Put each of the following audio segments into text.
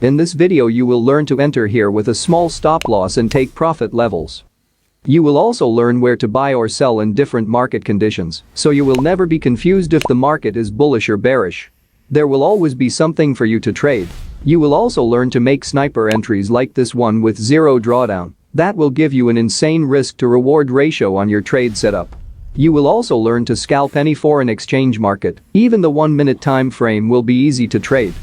In this video you will learn to enter here with a small stop loss and take profit levels. You will also learn where to buy or sell in different market conditions, so you will never be confused if the market is bullish or bearish. There will always be something for you to trade. You will also learn to make sniper entries like this one with zero drawdown. That will give you an insane risk to reward ratio on your trade setup. You will also learn to scalp any foreign exchange market. Even the 1-minute time frame will be easy to trade.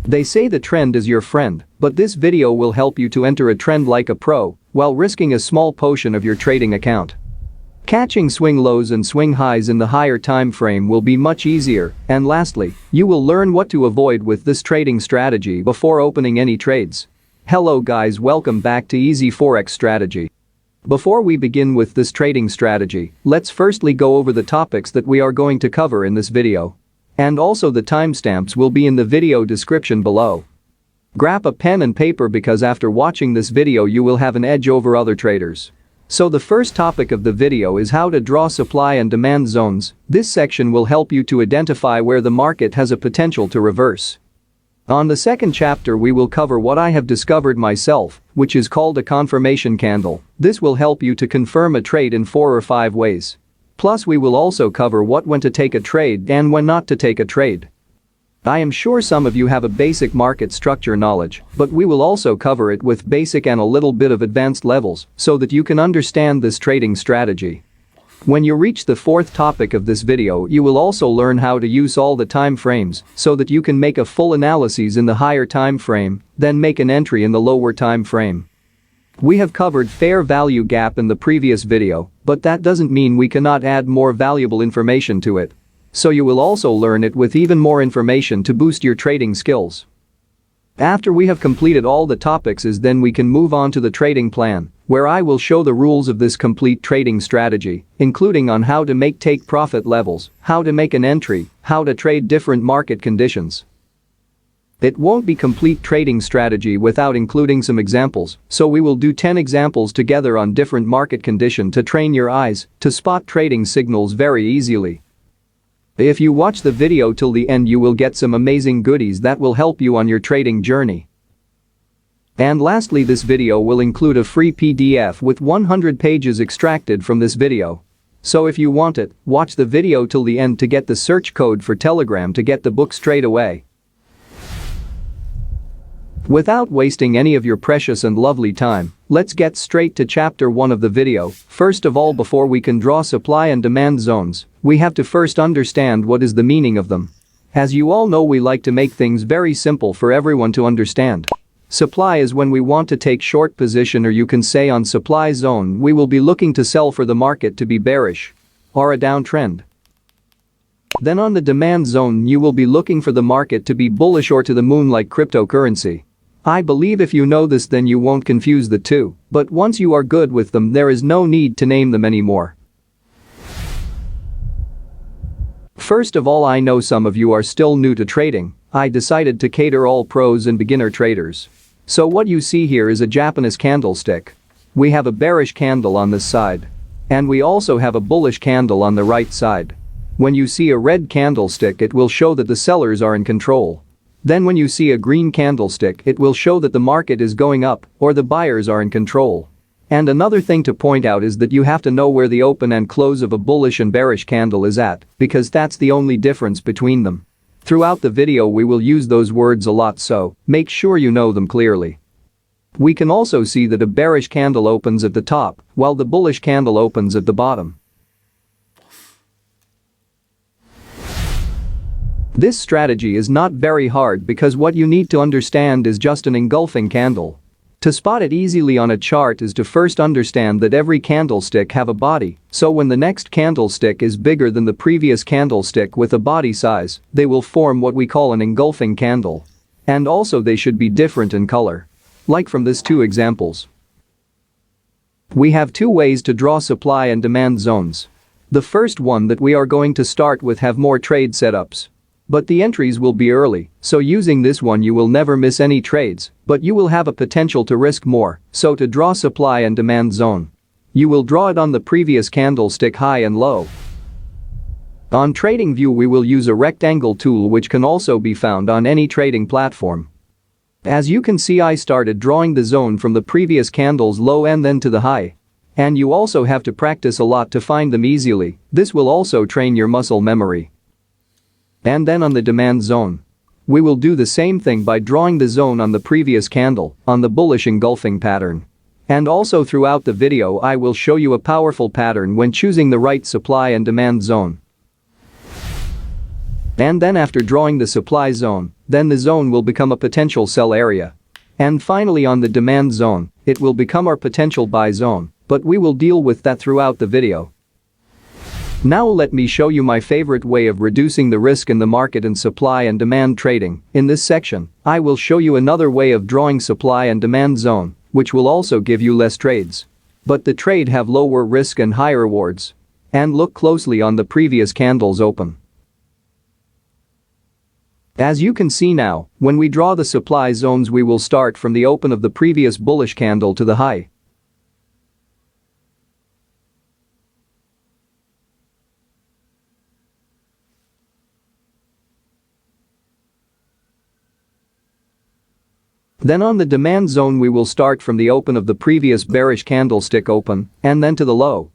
They say the trend is your friend, but this video will help you to enter a trend like a pro while risking a small portion of your trading account. Catching swing lows and swing highs in the higher time frame will be much easier, and lastly, you will learn what to avoid with this trading strategy before opening any trades. Hello guys, welcome back to Easy Forex Strategy. Before we begin with this trading strategy, let's firstly go over the topics that we are going to cover in this video. And also the timestamps will be in the video description below. Grab a pen and paper because after watching this video you will have an edge over other traders. So the first topic of the video is how to draw supply and demand zones. This section will help you to identify where the market has a potential to reverse. On the second chapter we will cover what I have discovered myself, which is called a confirmation candle. This will help you to confirm a trade in 4 or 5 ways. Plus we will also cover when to take a trade and when not to take a trade. I am sure some of you have a basic market structure knowledge, but we will also cover it with basic and a little bit of advanced levels so that you can understand this trading strategy. When you reach the fourth topic of this video you will also learn how to use all the time frames so that you can make a full analysis in the higher time frame, then make an entry in the lower time frame. We have covered fair value gap in the previous video, but that doesn't mean we cannot add more valuable information to it. So you will also learn it with even more information to boost your trading skills. After we have completed all the topics then we can move on to the trading plan, where I will show the rules of this complete trading strategy, including on how to take profit levels, how to make an entry, how to trade different market conditions. It won't be complete trading strategy without including some examples, so we will do 10 examples together on different market condition to train your eyes to spot trading signals very easily. If you watch the video till the end you will get some amazing goodies that will help you on your trading journey. And lastly, this video will include a free PDF with 100 pages extracted from this video. So if you want it, watch the video till the end to get the search code for Telegram to get the book straight away. Without wasting any of your precious and lovely time, let's get straight to chapter 1 of the video. First of all, before we can draw supply and demand zones, we have to first understand what is the meaning of them. As you all know, we like to make things very simple for everyone to understand. Supply is when we want to take short position, or you can say on supply zone we will be looking to sell for the market to be bearish or a downtrend. Then on the demand zone you will be looking for the market to be bullish or to the moon like cryptocurrency. I believe if you know this then you won't confuse the two, but once you are good with them there is no need to name them anymore. First of all, I know some of you are still new to trading. I decided to cater all pros and beginner traders. So what you see here is a Japanese candlestick. We have a bearish candle on this side. And we also have a bullish candle on the right side. When you see a red candlestick it will show that the sellers are in control. Then when you see a green candlestick it will show that the market is going up or the buyers are in control. And another thing to point out is that you have to know where the open and close of a bullish and bearish candle is at, because that's the only difference between them. Throughout the video we will use those words a lot, so make sure you know them clearly. We can also see that a bearish candle opens at the top while the bullish candle opens at the bottom. This strategy is not very hard because what you need to understand is just an engulfing candle. To spot it easily on a chart is to first understand that every candlestick have a body, so when the next candlestick is bigger than the previous candlestick with a body size, they will form what we call an engulfing candle. And also they should be different in color. Like from these 2 examples. We have 2 ways to draw supply and demand zones. The first one that we are going to start with have more trade setups. But the entries will be early, so using this one you will never miss any trades, but you will have a potential to risk more. So to draw supply and demand zone, you will draw it on the previous candlestick high and low. On TradingView we will use a rectangle tool which can also be found on any trading platform. As you can see, I started drawing the zone from the previous candle's low and then to the high. And you also have to practice a lot to find them easily. This will also train your muscle memory. And then on the demand zone, we will do the same thing by drawing the zone on the previous candle on the bullish engulfing pattern. And also throughout the video I will show you a powerful pattern when choosing the right supply and demand zone. And then after drawing the supply zone, then the zone will become a potential sell area. And finally on the demand zone, it will become our potential buy zone, but we will deal with that throughout the video. Now let me show you my favorite way of reducing the risk in the market and supply and demand trading. In this section, I will show you another way of drawing supply and demand zone, which will also give you less trades. But the trade have lower risk and higher rewards. And look closely on the previous candles open. As you can see now, when we draw the supply zones we will start from the open of the previous bullish candle to the high. Then on the demand zone we will start from the open of the previous bearish candlestick open and then to the low.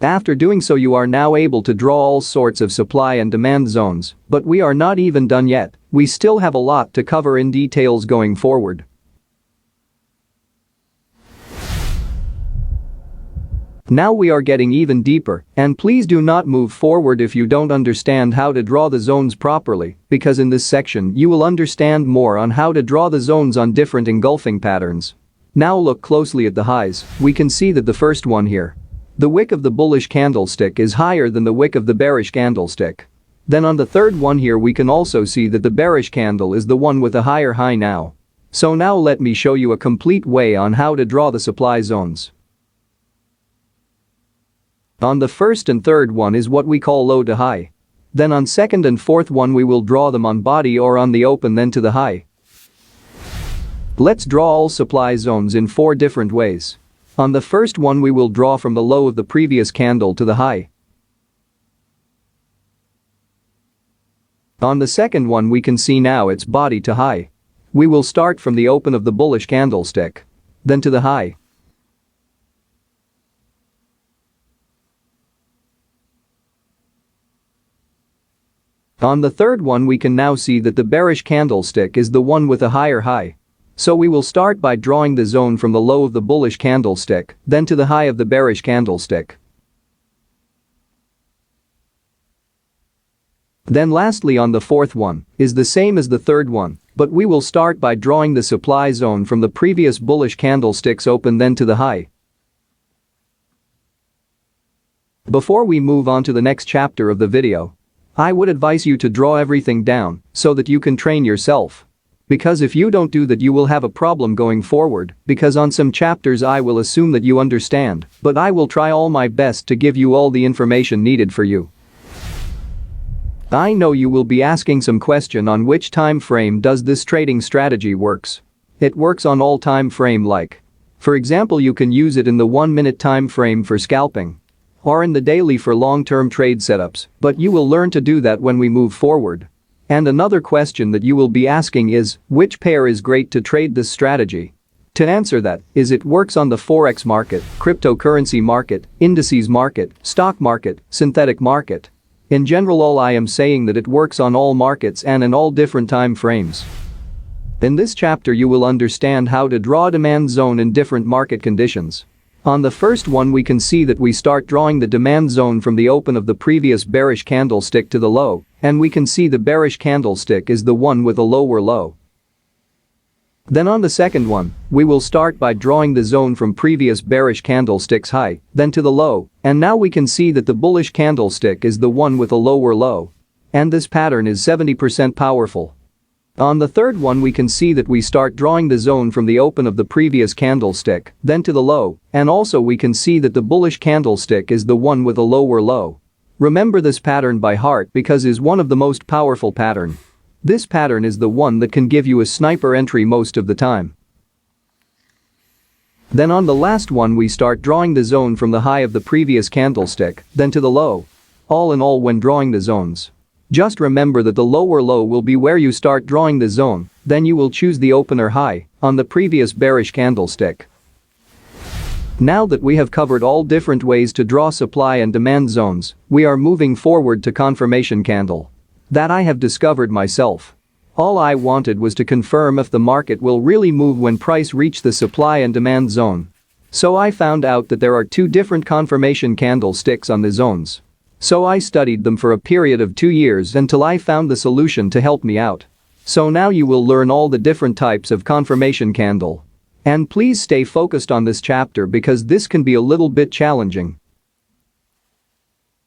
After doing so you are now able to draw all sorts of supply and demand zones, but we are not even done yet, we still have a lot to cover in details going forward. Now we are getting even deeper, and please do not move forward if you don't understand how to draw the zones properly, because in this section you will understand more on how to draw the zones on different engulfing patterns. Now look closely at the highs, we can see that the first one here. The wick of the bullish candlestick is higher than the wick of the bearish candlestick. Then on the third one here we can also see that the bearish candle is the one with a higher high now. So now let me show you a complete way on how to draw the supply zones. On the first and third one is what we call low to high. Then on second and fourth one we will draw them on body or on the open then to the high. Let's draw all supply zones in 4 different ways. On the first one we will draw from the low of the previous candle to the high. On the second one we can see now it's body to high. We will start from the open of the bullish candlestick. Then to the high. On the third one we can now see that the bearish candlestick is the one with a higher high. So we will start by drawing the zone from the low of the bullish candlestick, then to the high of the bearish candlestick. Then lastly on the fourth one is the same as the third one, but we will start by drawing the supply zone from the previous bullish candlestick's open then to the high. Before we move on to the next chapter of the video, I would advise you to draw everything down so that you can train yourself. Because if you don't do that you will have a problem going forward, because on some chapters I will assume that you understand, but I will try all my best to give you all the information needed for you. I know you will be asking some question on which time frame does this trading strategy works. It works on all time frame like. For example you can use it in the 1-minute time frame for scalping. Or in the daily for long-term trade setups, but you will learn to do that when we move forward. And another question that you will be asking is, which pair is great to trade this strategy? To answer that is it works on the forex market, cryptocurrency market, indices market, stock market, synthetic market. In general all I am saying that it works on all markets and in all different time frames. In this chapter you will understand how to draw a demand zone in different market conditions. On the first one we can see that we start drawing the demand zone from the open of the previous bearish candlestick to the low, and we can see the bearish candlestick is the one with a lower low. Then on the second one, we will start by drawing the zone from previous bearish candlestick's high, then to the low, and now we can see that the bullish candlestick is the one with a lower low. And this pattern is 70% powerful. On the third one we can see that we start drawing the zone from the open of the previous candlestick, then to the low, and also we can see that the bullish candlestick is the one with a lower low. Remember this pattern by heart because it is one of the most powerful pattern. This pattern is the one that can give you a sniper entry most of the time. Then on the last one we start drawing the zone from the high of the previous candlestick, then to the low. All in all when drawing the zones, Just remember that the lower low will be where you start drawing the zone, then you will choose the opener high on the previous bearish candlestick. Now that we have covered all different ways to draw supply and demand zones, we are moving forward to confirmation candle. That I have discovered myself. All I wanted was to confirm if the market will really move when price reach the supply and demand zone. So I found out that there are two different confirmation candlesticks on the zones. So I studied them for a period of 2 years until I found the solution to help me out. So now you will learn all the different types of confirmation candle. And please stay focused on this chapter because this can be a little bit challenging.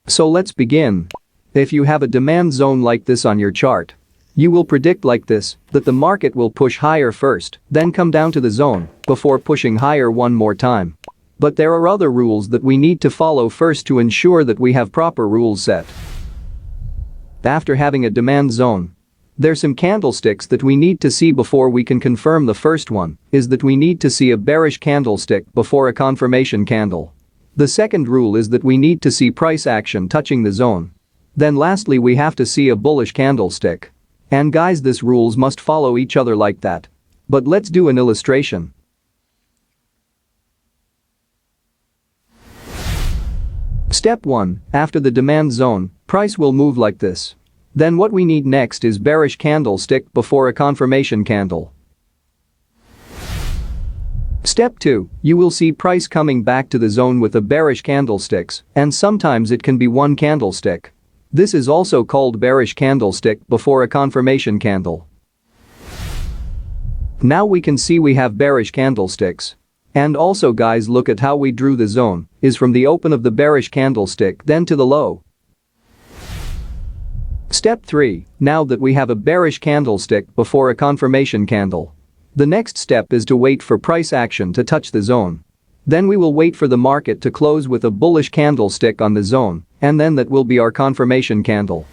So let's begin. If you have a demand zone like this on your chart, you will predict like this that the market will push higher first, then come down to the zone before pushing higher one more time. But there are other rules that we need to follow first to ensure that we have proper rules set. After having a demand zone, there's some candlesticks that we need to see before we can confirm. The first one is that we need to see a bearish candlestick before a confirmation candle. The second rule is that we need to see price action touching the zone. Then lastly we have to see a bullish candlestick. And guys, these rules must follow each other like that. But let's do an illustration. Step 1. After the demand zone, price will move like this. Then what we need next is bearish candlestick before a confirmation candle. Step 2. You will see price coming back to the zone with a bearish candlesticks, and sometimes it can be one candlestick. This is also called bearish candlestick before a confirmation candle. Now we can see we have bearish candlesticks. And also guys, look at how we drew the zone is from the open of the bearish candlestick then to the low. Step 3. Now that we have a bearish candlestick before a confirmation candle, the next step is to wait for price action to touch the zone. Then we will wait for the market to close with a bullish candlestick on the zone, and then that will be our confirmation candle.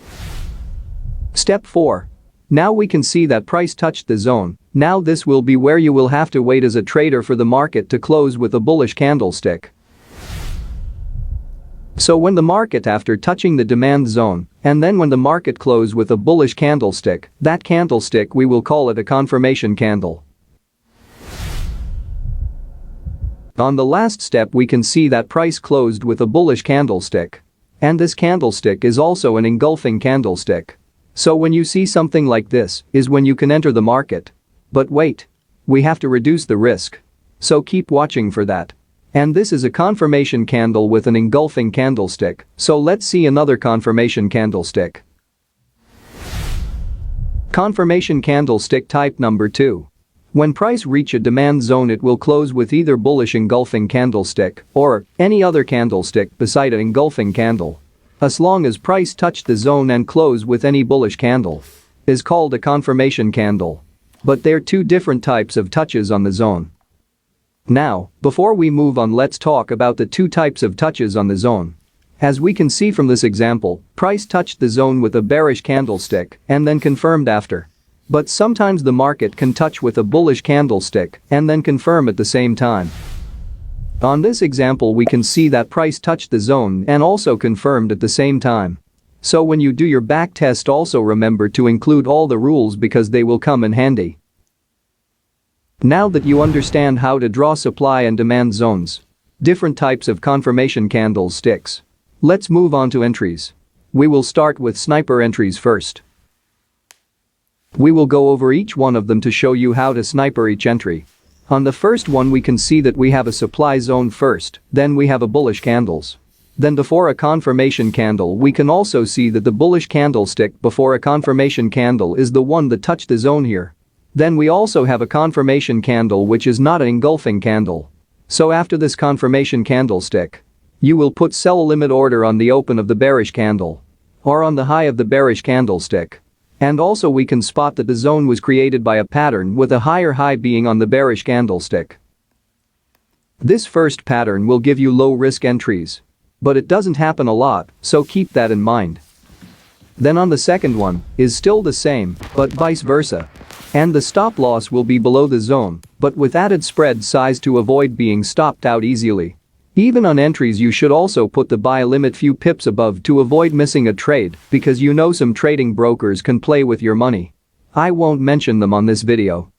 Step 4. Now we can see that price touched the zone. Now this will be where you will have to wait as a trader for the market to close with a bullish candlestick. So when the market after touching the demand zone, and then when the market close with a bullish candlestick, that candlestick we will call it a confirmation candle. On the last step we can see that price closed with a bullish candlestick. And this candlestick is also an engulfing candlestick. So when you see something like this is when you can enter the market. But wait. We have to reduce the risk. So keep watching for that. And this is a confirmation candle with an engulfing candlestick, so let's see another confirmation candlestick. Confirmation candlestick type number 2. When price reach a demand zone it will close with either bullish engulfing candlestick or any other candlestick beside an engulfing candle. As long as price touch the zone and close with any bullish candle is called a confirmation candle. But there are two different types of touches on the zone. Now, before we move on, let's talk about the two types of touches on the zone. As we can see from this example, price touched the zone with a bearish candlestick and then confirmed after. But sometimes the market can touch with a bullish candlestick and then confirm at the same time. On this example we can see that price touched the zone and also confirmed at the same time. So when you do your back test also remember to include all the rules because they will come in handy. Now that you understand how to draw supply and demand zones, different types of confirmation candlesticks, let's move on to entries. We will start with sniper entries first. We will go over each one of them to show you how to sniper each entry. On the first one we can see that we have a supply zone first, then we have a bullish candles. Then before a confirmation candle we can also see that the bullish candlestick before a confirmation candle is the one that touched the zone here. Then we also have a confirmation candle which is not an engulfing candle. So after this confirmation candlestick, you will put sell limit order on the open of the bearish candle or on the high of the bearish candlestick. And also we can spot that the zone was created by a pattern with a higher high being on the bearish candlestick. This first pattern will give you low risk entries. But it doesn't happen a lot, so keep that in mind. Then on the second one is still the same, but vice versa. And the stop loss will be below the zone, but with added spread size to avoid being stopped out easily. Even on entries, you should also put the buy limit few pips above to avoid missing a trade, because you know some trading brokers can play with your money. I won't mention them on this video.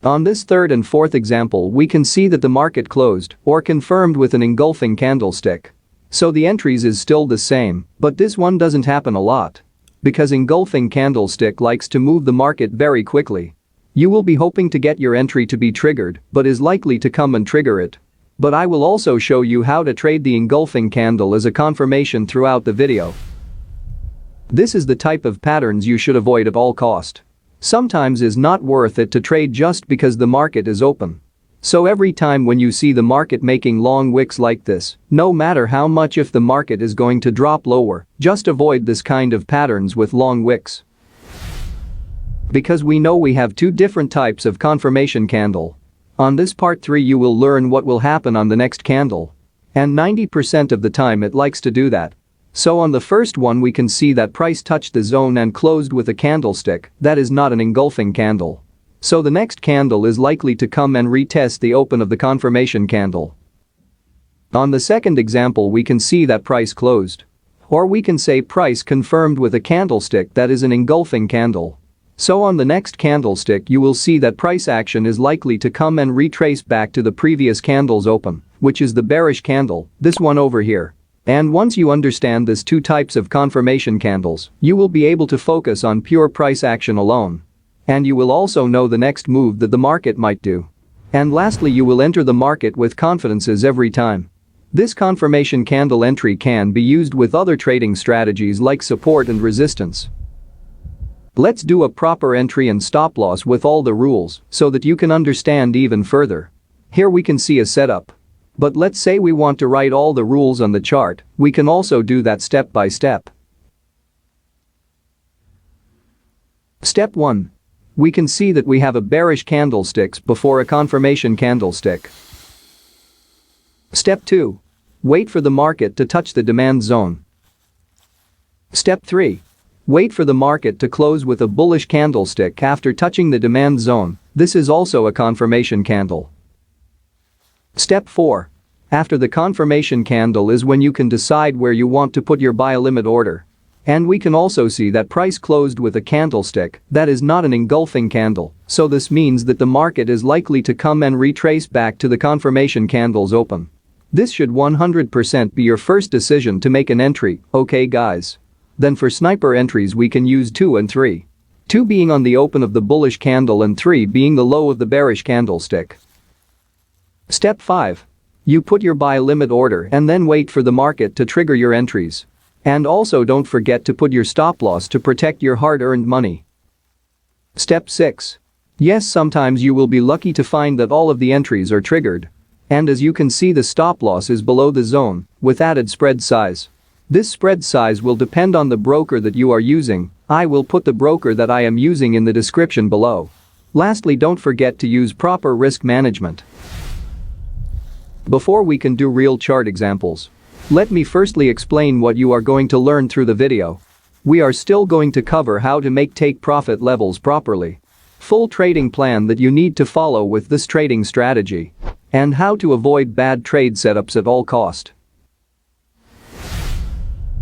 On this third and fourth example, we can see that the market closed or confirmed with an engulfing candlestick. So the entries is still the same, but this one doesn't happen a lot. Because engulfing candlestick likes to move the market very quickly. You will be hoping to get your entry to be triggered, but is likely to come and trigger it. But I will also show you how to trade the engulfing candle as a confirmation throughout the video. This is the type of patterns you should avoid at all cost. Sometimes is not worth it to trade just because the market is open. So every time when you see the market making long wicks like this, no matter how much if the market is going to drop lower, just avoid this kind of patterns with long wicks. Because we know we have two different types of confirmation candle. On this part 3 you will learn what will happen on the next candle. And 90% of the time it likes to do that. So on the first one we can see that price touched the zone and closed with a candlestick that is not an engulfing candle. So the next candle is likely to come and retest the open of the confirmation candle. On the second example we can see that price closed. Or we can say price confirmed with a candlestick that is an engulfing candle. So on the next candlestick you will see that price action is likely to come and retrace back to the previous candle's open, which is the bearish candle, this one over here. And once you understand these two types of confirmation candles, you will be able to focus on pure price action alone. And you will also know the next move that the market might do. And lastly, you will enter the market with confidences every time. This confirmation candle entry can be used with other trading strategies like support and resistance. Let's do a proper entry and stop loss with all the rules so that you can understand even further. Here we can see a setup. But let's say we want to write all the rules on the chart, we can also do that step by step. Step 1. We can see that we have a bearish candlesticks before a confirmation candlestick. Step 2. Wait for the market to touch the demand zone. Step 3. Wait for the market to close with a bullish candlestick after touching the demand zone, this is also a confirmation candle. Step 4. After the confirmation candle is when you can decide where you want to put your buy limit order. And we can also see that price closed with a candlestick that is not an engulfing candle, so this means that the market is likely to come and retrace back to the confirmation candle's open. This should 100% be your first decision to make an entry, okay guys? Then for sniper entries we can use 2 and 3. 2 being on the open of the bullish candle and 3 being the low of the bearish candlestick. Step 5. You put your buy limit order and then wait for the market to trigger your entries. And also don't forget to put your stop loss to protect your hard-earned money. Step 6. Yes, sometimes you will be lucky to find that all of the entries are triggered. And as you can see the stop loss is below the zone with added spread size. This spread size will depend on the broker that you are using. I will put the broker that I am using in the description below. Lastly, don't forget to use proper risk management. Before we can do real chart examples, let me firstly explain what you are going to learn through the video. We are still going to cover how to make take profit levels properly, full trading plan that you need to follow with this trading strategy, and how to avoid bad trade setups at all cost.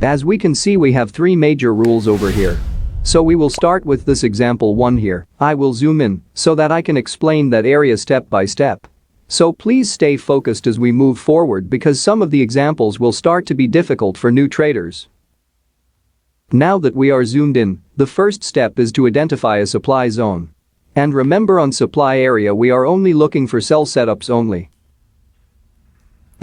As we can see, we have 3 major rules over here. So we will start with this example 1 here. I will zoom in so that I can explain that area step by step. So please stay focused as we move forward because some of the examples will start to be difficult for new traders. Now that we are zoomed in, the first step is to identify a supply zone. And remember, on supply area we are only looking for sell setups only.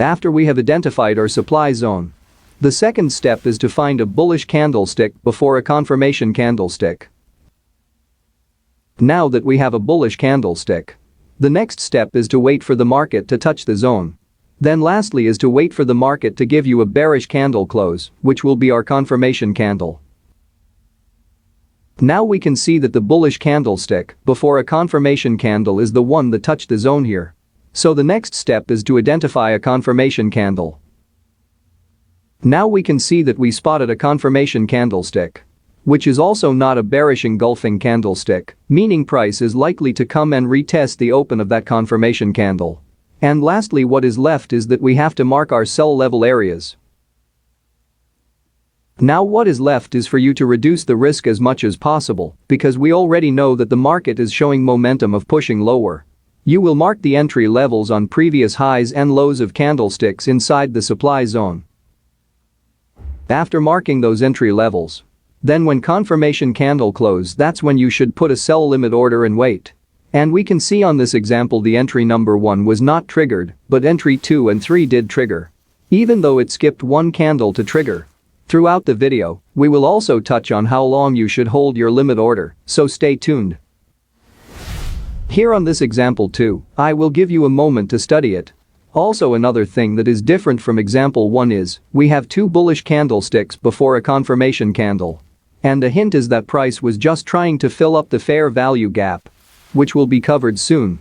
After we have identified our supply zone, the second step is to find a bullish candlestick before a confirmation candlestick. Now that we have a bullish candlestick, the next step is to wait for the market to touch the zone. Then lastly is to wait for the market to give you a bearish candle close, which will be our confirmation candle. Now we can see that the bullish candlestick before a confirmation candle is the one that touched the zone here. So the next step is to identify a confirmation candle. Now we can see that we spotted a confirmation candlestick, which is also not a bearish engulfing candlestick, meaning price is likely to come and retest the open of that confirmation candle. And lastly, what is left is that we have to mark our sell level areas. Now what is left is for you to reduce the risk as much as possible, because we already know that the market is showing momentum of pushing lower. You will mark the entry levels on previous highs and lows of candlesticks inside the supply zone. After marking those entry levels, then when confirmation candle close, that's when you should put a sell limit order and wait. And we can see on this example the entry number 1 was not triggered, but entry 2 and 3 did trigger. Even though it skipped one candle to trigger. Throughout the video, we will also touch on how long you should hold your limit order, so stay tuned. Here on this example too, I will give you a moment to study it. Also, another thing that is different from example 1 is, we have 2 bullish candlesticks before a confirmation candle. And a hint is that price was just trying to fill up the fair value gap, which will be covered soon.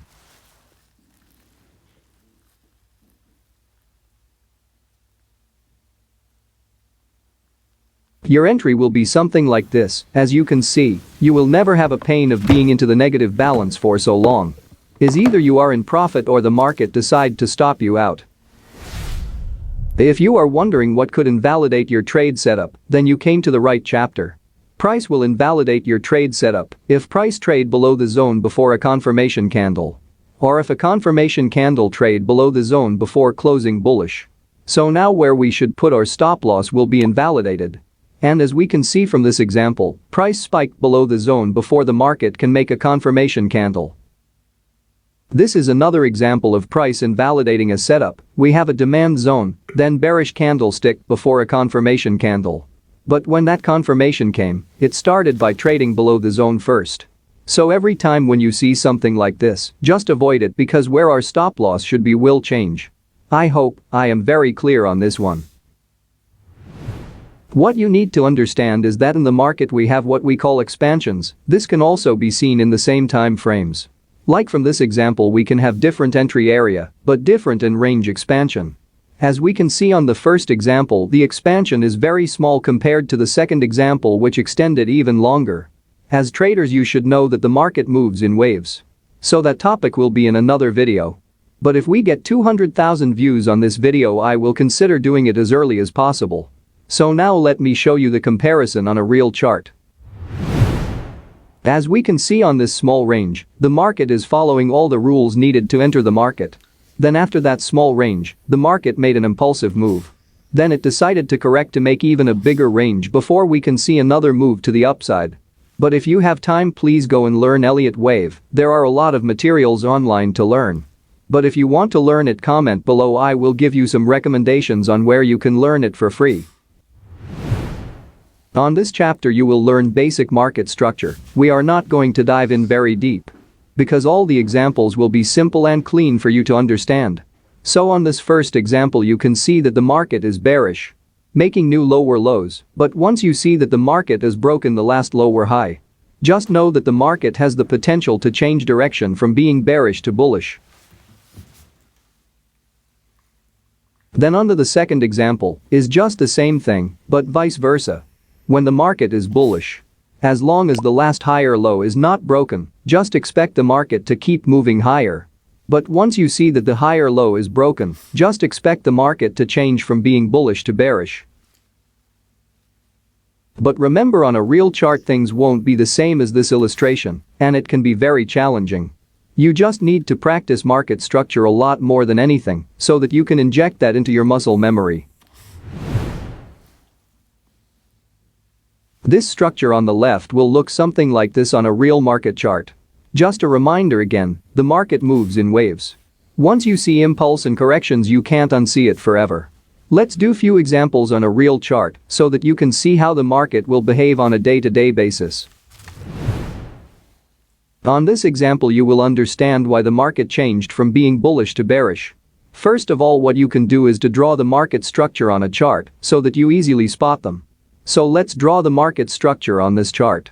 Your entry will be something like this. As you can see, you will never have a pain of being into the negative balance for so long. Is either you are in profit or the market decide to stop you out. If you are wondering what could invalidate your trade setup, then you came to the right chapter. Price will invalidate your trade setup if price trade below the zone before a confirmation candle. Or if a confirmation candle trade below the zone before closing bullish. So now where we should put our stop loss will be invalidated. And as we can see from this example, price spiked below the zone before the market can make a confirmation candle. This is another example of price invalidating a setup. We have a demand zone, then bearish candlestick before a confirmation candle. But when that confirmation came, it started by trading below the zone first. So every time when you see something like this, just avoid it, because where our stop loss should be will change. I hope I am very clear on this one. What you need to understand is that in the market we have what we call expansions. This can also be seen in the same time frames. Like from this example, we can have different entry area, but different in range expansion. As we can see on the first example, the expansion is very small compared to the second example, which extended even longer. As traders, you should know that the market moves in waves. So that topic will be in another video. But if we get 200,000 views on this video, I will consider doing it as early as possible. So now let me show you the comparison on a real chart. As we can see on this small range, the market is following all the rules needed to enter the market. Then after that small range, the market made an impulsive move. Then it decided to correct to make even a bigger range before we can see another move to the upside. But if you have time, please go and learn Elliott wave. There are a lot of materials online to learn. But if you want to learn it, comment below. I will give you some recommendations on where you can learn it for free. On this chapter you will learn basic market structure. We are not going to dive in very deep. Because all the examples will be simple and clean for you to understand. So on this first example you can see that the market is bearish. Making new lower lows, but once you see that the market has broken the last lower high. Just know that the market has the potential to change direction from being bearish to bullish. Then on to the second example is just the same thing, but vice versa. When the market is bullish, as long as the last higher low is not broken, just expect the market to keep moving higher. But once you see that the higher low is broken, just expect the market to change from being bullish to bearish. But remember, on a real chart things won't be the same as this illustration, and it can be very challenging. You just need to practice market structure a lot more than anything, so that you can inject that into your muscle memory. This structure on the left will look something like this on a real market chart. Just a reminder again, the market moves in waves. Once you see impulse and corrections, you can't unsee it forever. Let's do few examples on a real chart so that you can see how the market will behave on a day-to-day basis. On this example you will understand why the market changed from being bullish to bearish. First of all, what you can do is to draw the market structure on a chart so that you easily spot them. So let's draw the market structure on this chart.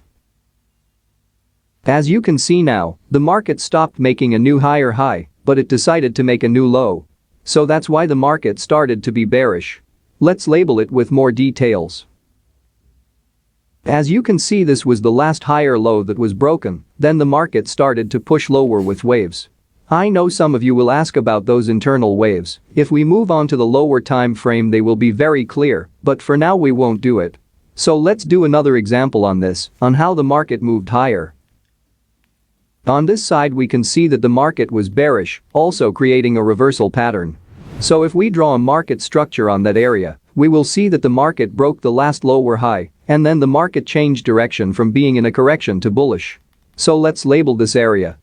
As you can see now, the market stopped making a new higher high, but it decided to make a new low. So that's why the market started to be bearish. Let's label it with more details. As you can see, this was the last higher low that was broken, then the market started to push lower with waves. I know some of you will ask about those internal waves. If we move on to the lower time frame they will be very clear, but for now we won't do it. So let's do another example on this, on how the market moved higher. On this side we can see that the market was bearish, also creating a reversal pattern. So if we draw a market structure on that area, we will see that the market broke the last lower high, and then the market changed direction from being in a correction to bullish. So let's label this area.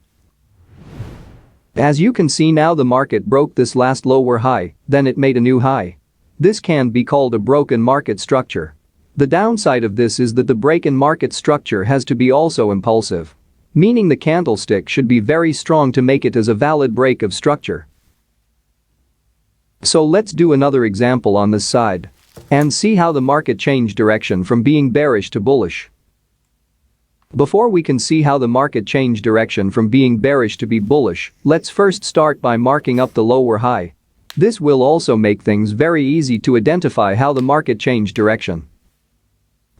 As you can see now the market broke this last lower high, then it made a new high. This can be called a broken market structure. The downside of this is that the break in market structure has to be also impulsive. Meaning the candlestick should be very strong to make it as a valid break of structure. So let's do another example on this side. And see how the market changed direction from being bearish to bullish. Before we can see how the market changed direction from being bearish to be bullish, let's first start by marking up the lower high. This will also make things very easy to identify how the market changed direction.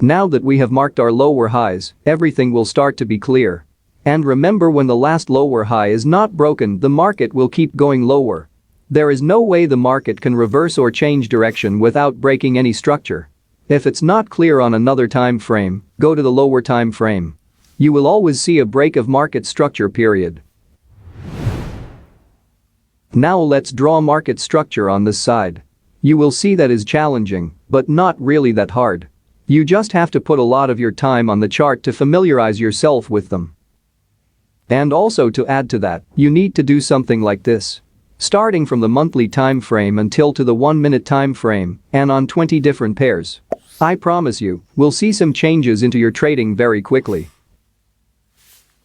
Now that we have marked our lower highs, everything will start to be clear. And remember, when the last lower high is not broken, the market will keep going lower. There is no way the market can reverse or change direction without breaking any structure. If it's not clear on another time frame, go to the lower time frame. You will always see a break of market structure period. Now let's draw market structure on this side. You will see that is challenging, but not really that hard. You just have to put a lot of your time on the chart to familiarize yourself with them. And also to add to that, you need to do something like this. Starting from the monthly time frame until to the 1 minute time frame and on 20 different pairs. I promise you, we'll see some changes into your trading very quickly.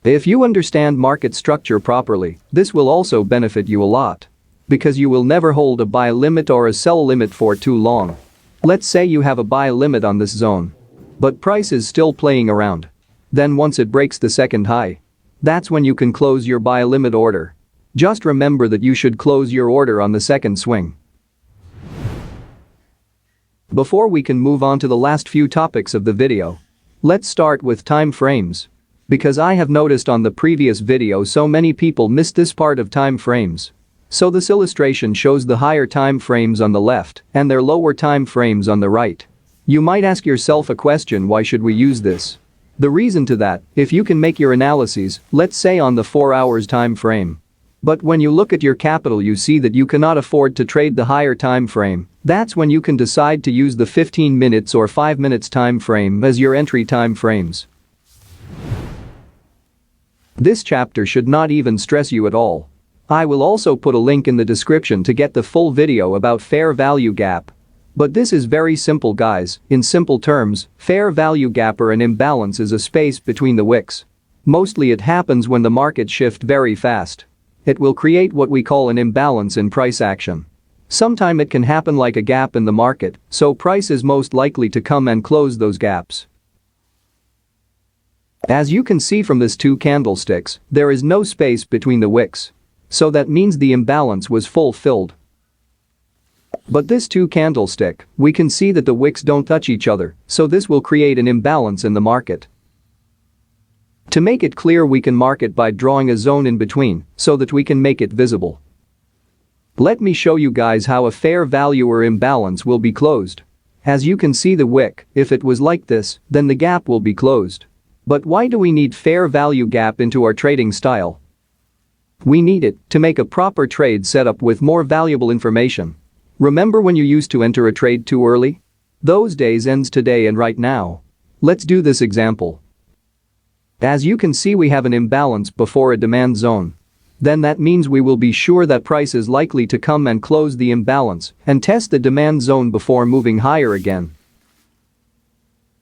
If you understand market structure properly, this will also benefit you a lot. Because you will never hold a buy limit or a sell limit for too long. Let's say you have a buy limit on this zone. But price is still playing around. Then once it breaks the second high, that's when you can close your buy limit order. Just remember that you should close your order on the second swing. Before we can move on to the last few topics of the video, let's start with time frames. Because I have noticed on the previous video so many people missed this part of time frames. So this illustration shows the higher time frames on the left and their lower time frames on the right. You might ask yourself a question, why should we use this? The reason to that, if you can make your analyses, let's say on the 4 hours time frame. But when you look at your capital you see that you cannot afford to trade the higher time frame, that's when you can decide to use the 15 minutes or 5 minutes time frame as your entry time frames. This chapter should not even stress you at all. I will also put a link in the description to get the full video about fair value gap. But this is very simple guys, in simple terms, fair value gap or an imbalance is a space between the wicks. Mostly it happens when the market shifts very fast. It will create what we call an imbalance in price action. Sometime it can happen like a gap in the market, so price is most likely to come and close those gaps. As you can see from this two candlesticks, there is no space between the wicks. So that means the imbalance was fulfilled. But this two candlestick, we can see that the wicks don't touch each other, so this will create an imbalance in the market. To make it clear, we can mark it by drawing a zone in between so that we can make it visible. Let me show you guys how a fair value or imbalance will be closed. As you can see the wick, if it was like this, then the gap will be closed. But why do we need fair value gap into our trading style? We need it to make a proper trade setup with more valuable information. Remember when you used to enter a trade too early? Those days ends today and right now. Let's do this example. As you can see, we have an imbalance before a demand zone. Then that means we will be sure that price is likely to come and close the imbalance and test the demand zone before moving higher again.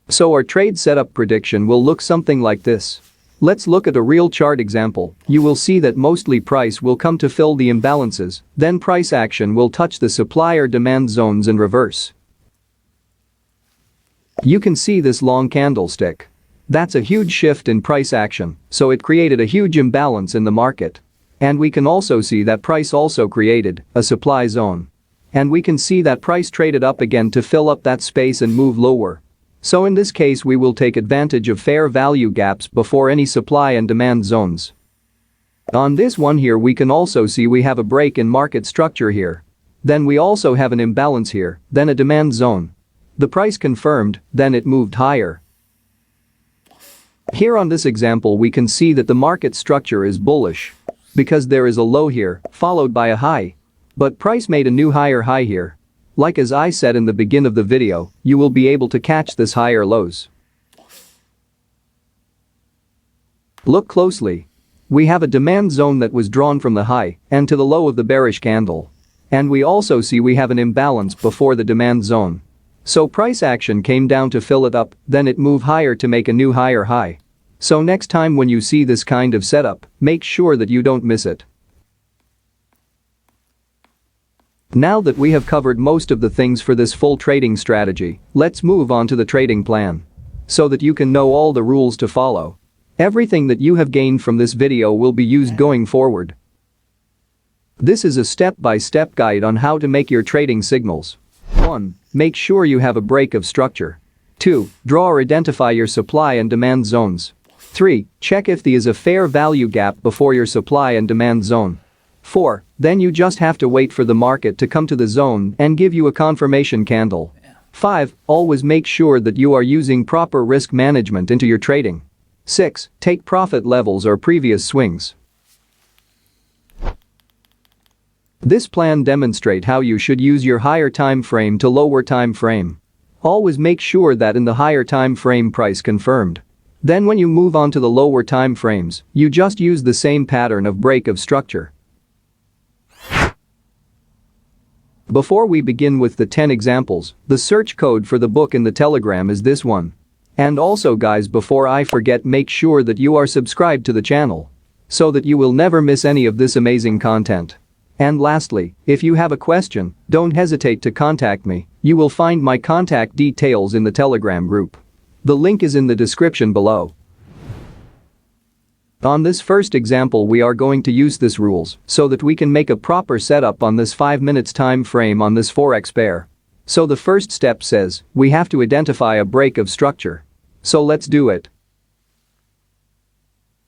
So our trade setup prediction will look something like this. Let's look at a real chart example. You will see that mostly price will come to fill the imbalances, then price action will touch the supply or demand zones in reverse. You can see this long candlestick. That's a huge shift in price action, so it created a huge imbalance in the market. And we can also see that price also created a supply zone. And we can see that price traded up again to fill up that space and move lower. So in this case we will take advantage of fair value gaps before any supply and demand zones. On this one here we can also see we have a break in market structure here. Then we also have an imbalance here, then a demand zone. The price confirmed, then it moved higher. Here on this example we can see that the market structure is bullish. Because there is a low here, followed by a high. But price made a new higher high here. Like as I said in the beginning of the video, you will be able to catch this higher lows. Look closely. We have a demand zone that was drawn from the high and to the low of the bearish candle. And we also see we have an imbalance before the demand zone. So price action came down to fill it up, then it moved higher to make a new higher high. So next time when you see this kind of setup, make sure that you don't miss it. Now that we have covered most of the things for this full trading strategy, let's move on to the trading plan. So that you can know all the rules to follow. Everything that you have gained from this video will be used going forward. This is a step-by-step guide on how to make your trading signals. 1. Make sure you have a break of structure. 2. Draw or identify your supply and demand zones. 3. Check if there is a fair value gap before your supply and demand zone. 4. Then you just have to wait for the market to come to the zone and give you a confirmation candle. 5. Always make sure that you are using proper risk management into your trading. 6. Take profit levels or previous swings. This plan demonstrates how you should use your higher time frame to lower time frame. Always make sure that in the higher time frame price confirmed. Then when you move on to the lower time frames, you just use the same pattern of break of structure. Before we begin with the 10 examples, the search code for the book in the Telegram is this one. And also guys, before I forget, make sure that you are subscribed to the channel so that you will never miss any of this amazing content. And lastly, if you have a question, don't hesitate to contact me. You will find my contact details in the Telegram group. The link is in the description below. On this first example we are going to use this rules so that we can make a proper setup on this 5 minutes time frame on this forex pair. So the first step says we have to identify a break of structure. So let's do it.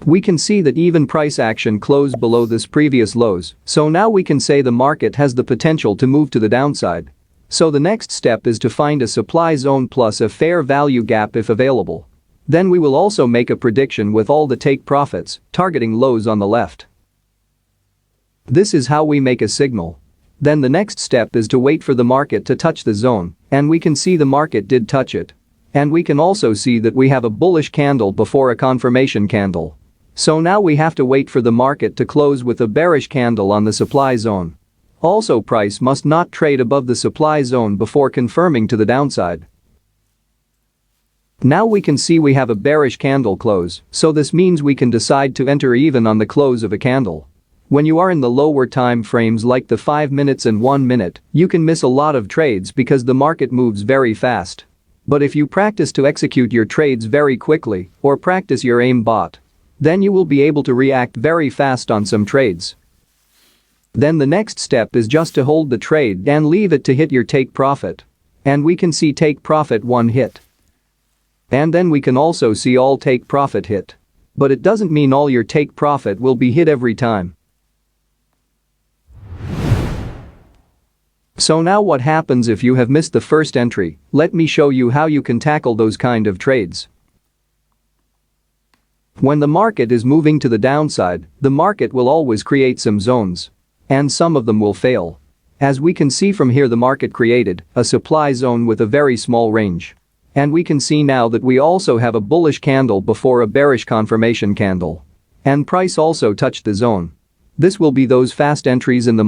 We can see that even price action closed below this previous lows, so now we can say the market has the potential to move to the downside. So the next step is to find a supply zone plus a fair value gap if available. Then we will also make a prediction with all the take profits, targeting lows on the left. This is how we make a signal. Then the next step is to wait for the market to touch the zone, and we can see the market did touch it. And we can also see that we have a bullish candle before a confirmation candle. So now we have to wait for the market to close with a bearish candle on the supply zone. Also price must not trade above the supply zone before confirming to the downside. Now we can see we have a bearish candle close, so this means we can decide to enter even on the close of a candle. When you are in the lower time frames like the 5 minutes and 1 minute, you can miss a lot of trades because the market moves very fast. But if you practice to execute your trades very quickly or practice your aim bot, then you will be able to react very fast on some trades. Then the next step is just to hold the trade and leave it to hit your take profit. And we can see take profit 1 hit. And then we can also see all take profit hit. But it doesn't mean all your take profit will be hit every time. So now what happens if you have missed the first entry? Let me show you how you can tackle those kind of trades. When the market is moving to the downside, the market will always create some zones. And some of them will fail. As we can see from here, the market created a supply zone with a very small range. And we can see now that we also have a bullish candle before a bearish confirmation candle. And price also touched the zone. This will be those fast entries in the market.